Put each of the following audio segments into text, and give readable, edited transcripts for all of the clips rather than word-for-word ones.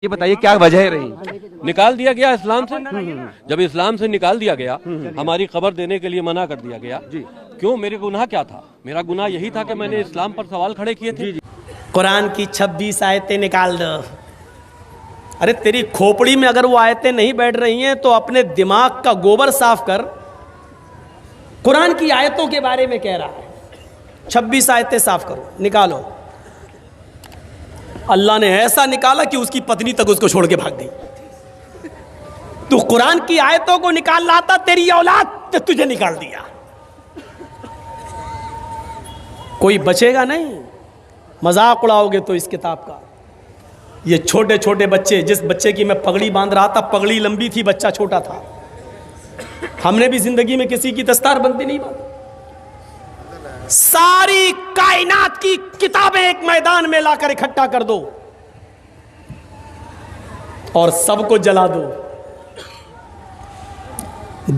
یہ بتائیے کیا وجہ رہی؟ نکال دیا گیا اسلام سے. جب اسلام سے نکال دیا گیا، ہماری خبر دینے کے لیے منع کر دیا گیا. کیوں؟ میرے گناہ کیا تھا؟ میرا گناہ یہی تھا کہ میں نے اسلام پر سوال کھڑے کیے تھے. قرآن کی 26 آیتیں نکال دو. ارے تیری کھوپڑی میں اگر وہ آیتیں نہیں بیٹھ رہی ہیں تو اپنے دماغ کا گوبر صاف کر. قرآن کی آیتوں کے بارے میں کہہ رہا ہے 26 آیتیں صاف کرو، نکالو. اللہ نے ایسا نکالا کہ اس کی پتنی تک اس کو چھوڑ کے بھاگ گئی. تو قرآن کی آیتوں کو نکال لاتا، تیری اولاد نے تجھے نکال دیا. کوئی بچے گا نہیں. مذاق اڑاؤ گے تو اس کتاب کا. یہ چھوٹے چھوٹے بچے، جس بچے کی میں پگڑی باندھ رہا تھا، پگڑی لمبی تھی، بچہ چھوٹا تھا. ہم نے بھی زندگی میں کسی کی دستار بندی نہیں باندھی. ساری کائنات کی کتابیں ایک میدان میں لا کر اکٹھا کر دو اور سب کو جلا دو.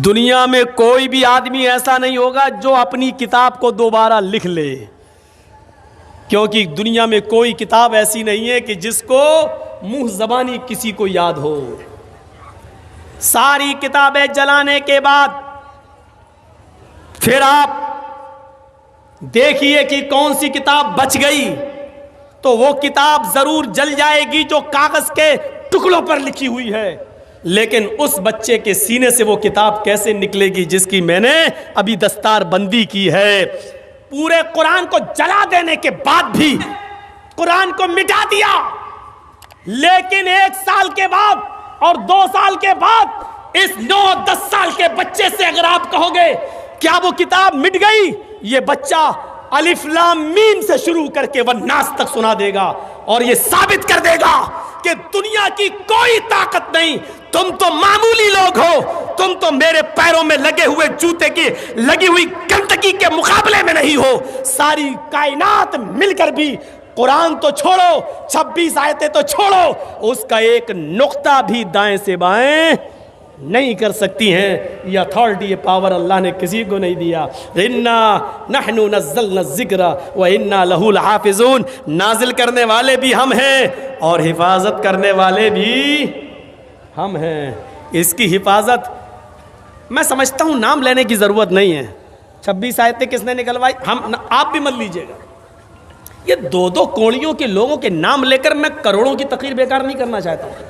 دنیا میں کوئی بھی آدمی ایسا نہیں ہوگا جو اپنی کتاب کو دوبارہ لکھ لے، کیونکہ دنیا میں کوئی کتاب ایسی نہیں ہے کہ جس کو منہ زبانی کسی کو یاد ہو. ساری کتابیں جلانے کے بعد پھر آپ دیکھیے کہ کون سی کتاب بچ گئی. تو وہ کتاب ضرور جل جائے گی جو کاغذ کے ٹکڑوں پر لکھی ہوئی ہے، لیکن اس بچے کے سینے سے وہ کتاب کیسے نکلے گی جس کی میں نے ابھی دستار بندی کی ہے. پورے قرآن کو جلا دینے کے بعد بھی قرآن کو مٹا دیا، لیکن 1 سال کے بعد اور 2 سال کے بعد اس 9-10 سال کے بچے سے اگر آپ کہو گے کیا وہ کتاب مٹ گئی، یہ بچہ الف لام میم سے شروع کر کے والناس تک سنا دے گا اور یہ ثابت کر دے گا کہ دنیا کی کوئی طاقت نہیں. تم تو معمولی لوگ ہو، تم تو میرے پیروں میں لگے ہوئے جوتے کی لگی ہوئی گندگی کے مقابلے میں نہیں ہو. ساری کائنات مل کر بھی قرآن تو چھوڑو، 26 آیتیں تو چھوڑو، اس کا ایک نقطہ بھی دائیں سے بائیں نہیں کر سکتی ہیں. یہ اتھارٹی، یہ پاور اللہ نے کسی کو نہیں دیا. اِنَّا نَحْنُ نَزَّلْنَا الذِّكْرَ وَإِنَّا لَهُ لَحَافِظُونَ. نازل کرنے والے بھی ہم ہیں اور حفاظت کرنے والے بھی ہم ہیں. اس کی حفاظت میں سمجھتا ہوں نام لینے کی ضرورت نہیں ہے. 26 آیتیں کس نے نکلوائی؟ آپ بھی مت لیجئے گا. یہ 2 کوڑیوں کے لوگوں کے نام لے کر میں کروڑوں کی تقریر بیکار نہیں کرنا چاہتا ہوں.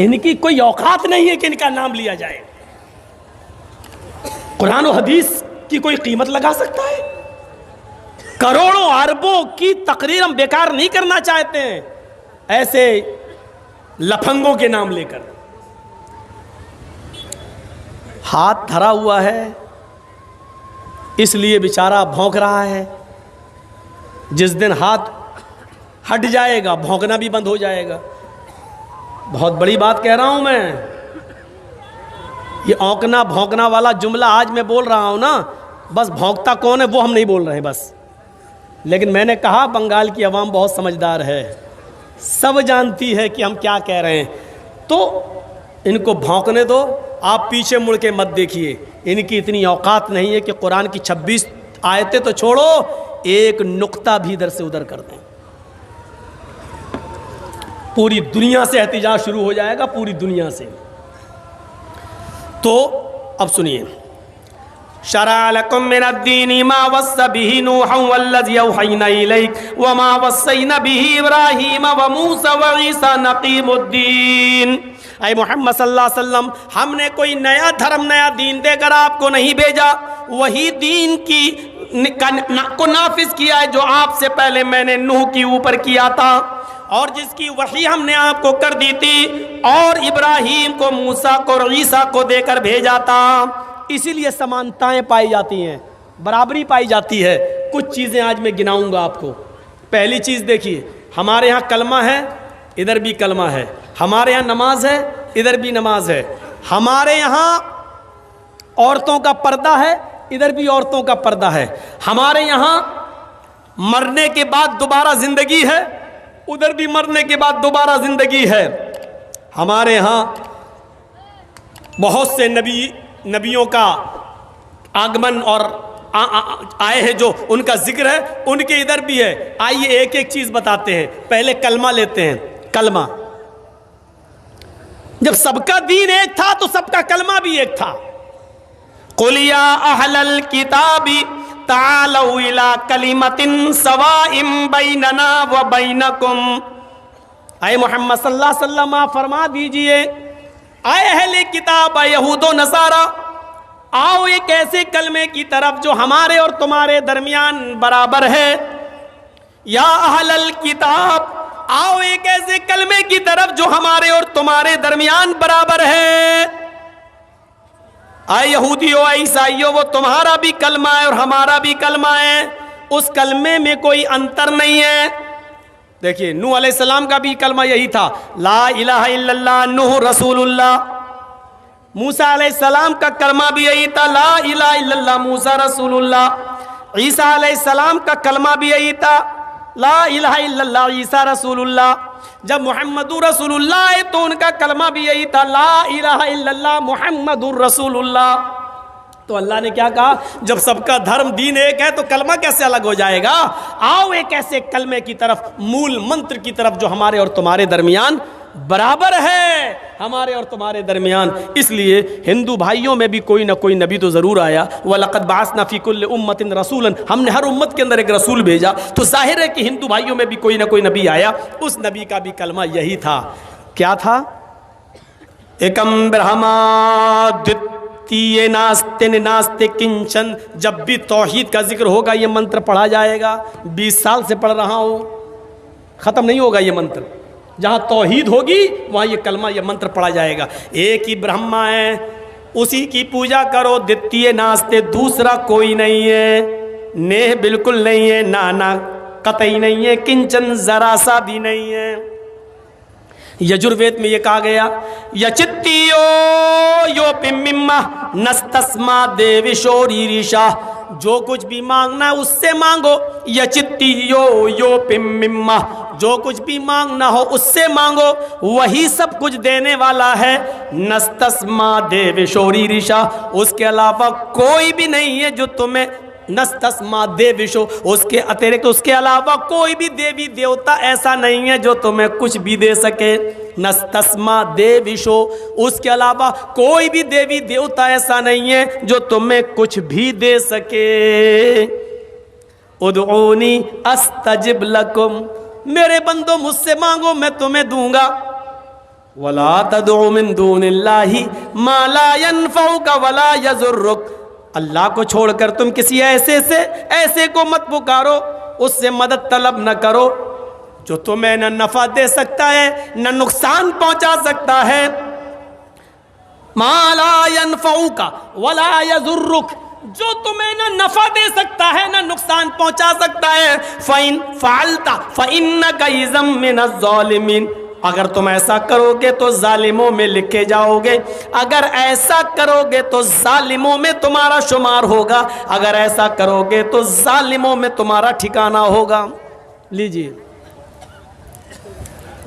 ان کی کوئی اوقات نہیں ہے کہ ان کا نام لیا جائے. قرآن و حدیث کی کوئی قیمت لگا سکتا ہے؟ کروڑوں اربوں کی تقریر ہم بیکار نہیں کرنا چاہتے ہیں ایسے لفنگوں کے نام لے کر. ہاتھ دھرا ہوا ہے اس لیے بیچارہ بھونک رہا ہے. جس دن ہاتھ ہٹ جائے گا بھونکنا بھی بند ہو جائے گا. بہت بڑی بات کہہ رہا ہوں میں. یہ اونکنا بھونکنا والا جملہ آج میں بول رہا ہوں نا، بس بھونکتا کون ہے وہ ہم نہیں بول رہے ہیں بس. لیکن میں نے کہا بنگال کی عوام بہت سمجھدار ہے، سب جانتی ہے کہ ہم کیا کہہ رہے ہیں. تو ان کو بھونکنے دو، آپ پیچھے مڑ کے مت دیکھیے. ان کی اتنی اوقات نہیں ہے کہ قرآن کی 26 آیتیں تو چھوڑو، ایک نقطہ بھی ادھر سے ادھر کر دیں. پوری دنیا سے احتجاج شروع ہو جائے گا، پوری دنیا سے. تو اب سنیے، شرع لکم من الدین ما وصى به نوحا والذی اوحینا الیک وما وصینا به ابراہیم وموسیٰ وعیسیٰ ان اقیموا الدین. اے محمد صلی اللہ علیہ وسلم، ہم نے کوئی نیا دھرم، نیا دین دے کر آپ کو نہیں بھیجا. وہی دین کو نافذ کیا ہے جو آپ سے پہلے میں نے نوح کی اوپر کیا تھا اور جس کی وحی ہم نے آپ کو کر دی تھی، اور ابراہیم کو، موسیٰ کو اور عیسیٰ کو دے کر بھیجا تھا. اسی لیے سمانتائیں پائی جاتی ہیں، برابری پائی جاتی ہے. کچھ چیزیں آج میں گناؤں گا آپ کو. پہلی چیز دیکھیے، ہمارے ہاں کلمہ ہے، ادھر بھی کلمہ ہے. ہمارے ہاں نماز ہے، ادھر بھی نماز ہے. ہمارے یہاں عورتوں کا پردہ ہے، ادھر بھی عورتوں کا پردہ ہے. ہمارے یہاں مرنے کے بعد دوبارہ زندگی ہے، ادھر بھی مرنے کے بعد دوبارہ زندگی ہے. ہمارے ہاں بہت سے نبیوں کا آگمن اور آئے ہیں جو ان کا ذکر ہے، ان کے ادھر بھی ہے. آئیے ایک ایک چیز بتاتے ہیں. پہلے کلمہ لیتے ہیں. کلمہ. جب سب کا دین ایک تھا تو سب کا کلمہ بھی ایک تھا. قُلْ يَا أَهْلَ الْكِتَابِ تَعَالَوْا إِلَىٰ كَلِمَةٍ سَوَاءٍ بَيْنَنَا وَبَيْنَكُمْ. اے محمد صلی اللہ علیہ وسلم آپ فرما دیجئے اے اہل کتاب، اے یہود و نصارہ، آؤ ایک ایسے کلمے کی طرف جو ہمارے اور تمہارے درمیان برابر ہے. یا اہل الکتاب، آؤ ایک ایسے کلمے کی طرف جو ہمارے اور تمہارے درمیان برابر ہے. اے یہودیو، اے عیسائیو، وہ تمہارا بھی کلمہ ہے اور ہمارا بھی کلمہ ہے، اس کلمے میں کوئی انتر نہیں ہے. دیکھیے نوح علیہ السلام کا بھی کلمہ یہی تھا، لا الہ الا اللہ نوح رسول اللہ. موسیٰ علیہ السلام کا کلمہ بھی یہی تھا، لا الہ الا اللہ موسیٰ رسول اللہ. عیسیٰ علیہ السلام کا کلمہ بھی یہی تھا، لا الہ الا اللہ عیسیٰ رسول اللہ. جب محمد رسول اللہ ہے تو ان کا کلمہ بھی یہی تھا، لا الہ الا اللہ محمد رسول اللہ. تو اللہ نے کیا کہا، جب سب کا دھرم دین ایک ہے تو کلمہ کیسے الگ ہو جائے گا؟ آؤ ایک ایسے کلمے کی طرف، مول منتر کی طرف جو ہمارے اور تمہارے درمیان برابر ہے، ہمارے اور تمہارے درمیان. اس لیے ہندو بھائیوں میں بھی کوئی نہ کوئی نبی تو ضرور آیا. وَلَقَدْ بَعَثْنَا فِي كُلِّ أُمَّةٍ رَسُولًا، ہم نے ہر امت کے اندر ایک رسول بھیجا. تو ظاہر ہے کہ ہندو بھائیوں میں بھی کوئی نہ کوئی نبی آیا. اس نبی کا بھی کلمہ یہی تھا. کیا تھا؟ ایکم برہما دتیے ناستے ناستے کنچن. جب بھی توحید کا ذکر ہوگا یہ منتر پڑھا جائے گا. 20 سال سے پڑھ رہا ہوں، ختم نہیں ہوگا یہ منتر. جہاں توحید ہوگی وہاں یہ کلمہ یہ منتر پڑھا جائے گا. ایک ہی برہما ہے، اسی کی پوجا کرو. دتیے ناستے، دوسرا کوئی نہیں ہے. نیہ بالکل نہیں ہے، نانا قطعی نہیں ہے، کنچن ذرا سا بھی نہیں ہے. یجروید میں یہ کہا گیا، یچتیو یو پمما نستسما دیوشوری ریشا. جو کچھ بھی مانگنا ہے اس سے مانگو. یچتیو یو پمما، جو کچھ بھی مانگنا ہو اس سے مانگو، وہی سب کچھ دینے والا ہے. نستسما دیوشوری ریشا، اس کے علاوہ کوئی بھی نہیں ہے جو تمہیں، نستسما دیوشو، اس کے اترکت اس کے علاوہ کوئی بھی دیوی دیوتا ایسا نہیں ہے جو تمہیں کچھ بھی دے سکے. نستسما دیوشو، اس کے علاوہ کوئی بھی دیوی دیوتا ایسا نہیں ہے جو تمہیں کچھ بھی دے سکے. ادعونی استجب لکم، میرے بندو مجھ سے مانگو میں تمہیں دوں گا. ولا تدعو من دون اللہ ما لا ينفعک ولا یضرک، اللہ کو چھوڑ کر تم کسی ایسے کو مت پکارو، اس سے مدد طلب نہ کرو جو تمہیں نہ نفع دے سکتا ہے نہ نقصان پہنچا سکتا ہے. ما لا ينفعک ولا یضرک، جو تمہیں نہ نفع دے سکتا ہے نہ نقصان پہنچا سکتا ہے. فَإِن فَعَلْتَ فَإِنَّكَ إِذًا مِّنَ الظَّالِمِينَ، اگر تم ایسا کرو گے تو ظالموں میں لکھے جاؤ گے. اگر ایسا کرو گے تو ظالموں میں تمہارا شمار ہوگا. اگر ایسا کرو گے تو ظالموں میں تمہارا ٹھکانہ ہوگا. لیجئے